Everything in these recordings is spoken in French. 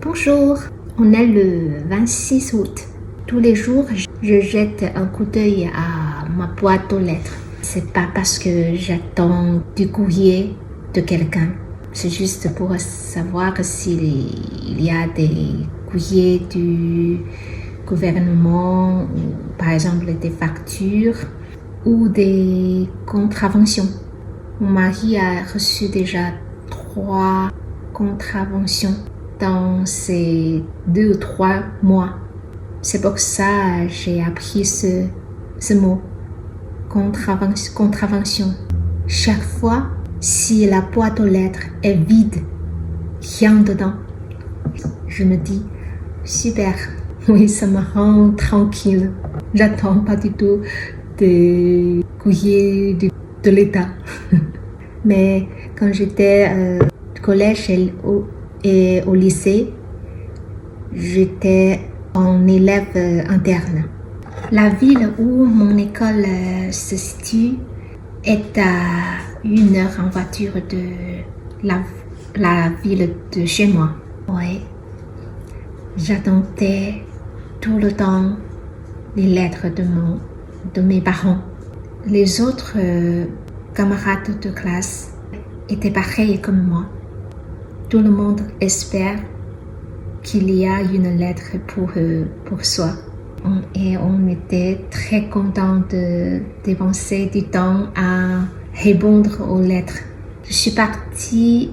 Bonjour, on est le 26 août. Tous les jours, je jette un coup d'œil à ma boîte aux lettres. C'est pas parce que j'attends du courrier de quelqu'un. C'est juste pour savoir s'il y a des courriers du gouvernement, ou par exemple des factures ou des contraventions. Mon mari a reçu déjà 3 contraventions dans ces 2 ou 3 mois. C'est pour ça que j'ai appris ce mot, contravention. Chaque fois, si la boîte aux lettres est vide, rien dedans, je me dis, super, oui, ça me rend tranquille. J'attends pas du tout des courriers de l'État. Mais quand j'étais au collège et au lycée, j'étais un élève interne. La ville où mon école se situe est à 1 heure en voiture de la ville de chez moi. Oui. J'attendais tout le temps les lettres de mes parents. Les autres camarades de classe étaient pareils comme moi. Tout le monde espère qu'il y a une lettre pour soi. Et on était très contents de dépenser du temps à répondre aux lettres. Je suis partie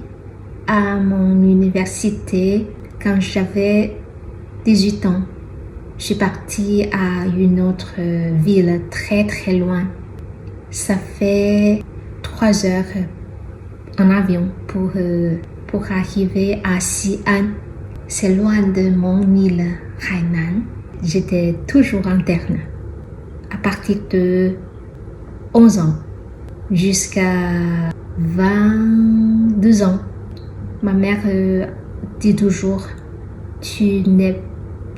à mon université quand j'avais 18 ans. Je suis partie à une autre ville très très loin. Ça fait 3 heures en avion pour arriver à Xi'an. C'est loin de mon île Hainan. J'étais toujours interne. À partir de 11 ans jusqu'à 22 ans, ma mère dit toujours, tu n'es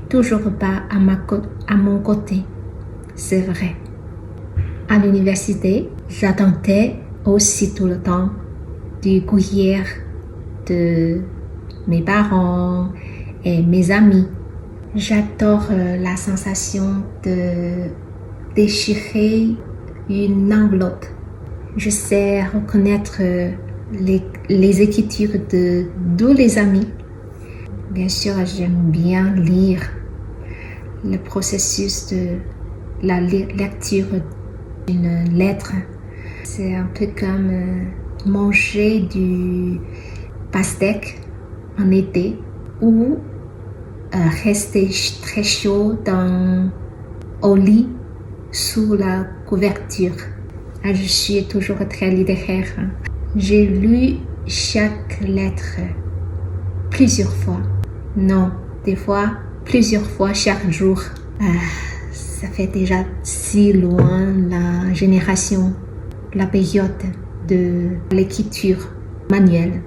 toujours pas à mon côté. C'est vrai. À l'université, j'attendais aussi tout le temps du courrier de mes parents et mes amis. J'adore la sensation de déchirer une enveloppe. Je sais reconnaître les écritures de tous les amis. Bien sûr, j'aime bien lire. Le processus de la lecture d'une lettre, c'est un peu comme manger du pastèque en été ou rester très chaud au lit sous la couverture. Je suis toujours très littéraire. J'ai lu chaque lettre plusieurs fois. Non, des fois, plusieurs fois chaque jour. Ça fait déjà si loin la génération, la période de l'écriture manuelle.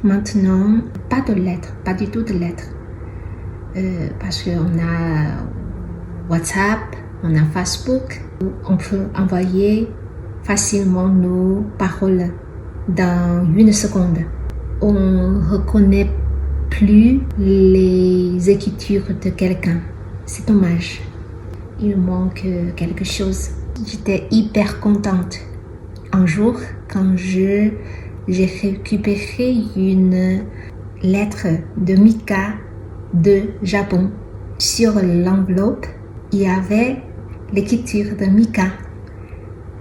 Maintenant, pas de lettres, pas du tout de lettres. Parce qu'on a WhatsApp, on a Facebook, on peut envoyer facilement nos paroles dans 1 seconde. On ne reconnaît plus les écritures de quelqu'un. C'est dommage. Il manque quelque chose. J'étais hyper contente. Un jour, quand j'ai récupéré une lettre de Mika de Japon. Sur l'enveloppe, il y avait l'écriture de Mika.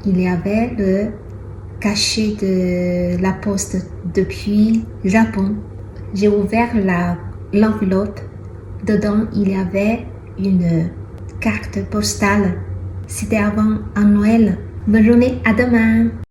Il y avait le cachet de la poste depuis Japon. J'ai ouvert l'enveloppe. Dedans, il y avait une carte postale. C'était avant un Noël. Bonne journée, à demain!